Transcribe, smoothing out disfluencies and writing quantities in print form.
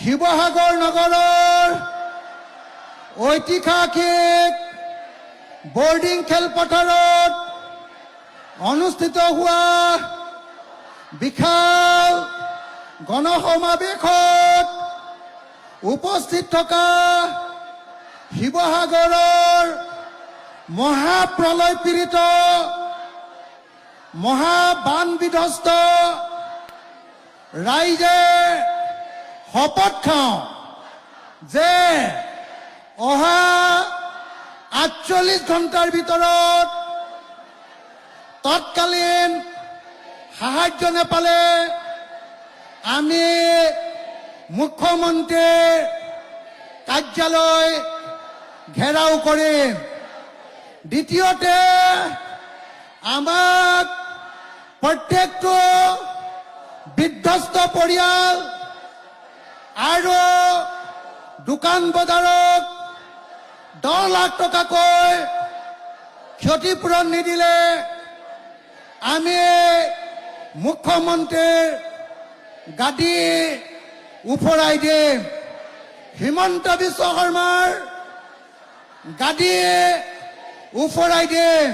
শিৱসাগৰ নগৰৰ ঐতিহাসিক বৰ্ডিং খেলপথাৰত অনুষ্ঠিত হোৱা বিশাল গণসমাৱেশত উপস্থিত থকা শিৱসাগৰৰ মহাপ্ৰলয় পীড়িত মহাবান বিধ্বস্ত ৰাইজে শপত খাওঁ যে অহা 48 ঘণ্টাৰ ভিতৰত তৎকালীন সাহায্য নেপালে আমি মুখ্যমন্ত্ৰীৰ কাৰ্যালয় ঘেৰাও কৰিম। দ্বিতীয়তে আমাক প্ৰত্যেকটো বিধ্বস্ত পৰিয়াল আৰু দোকান বজাৰত 10 লাখ টকাকৈ ক্ষতিপূৰণ নিদিলে আমি মুখ্যমন্ত্ৰীৰ গাদী উফৰাই দিম। হিমন্ত বিশ্ব শৰ্মাৰ গাদী উফৰাই দিম।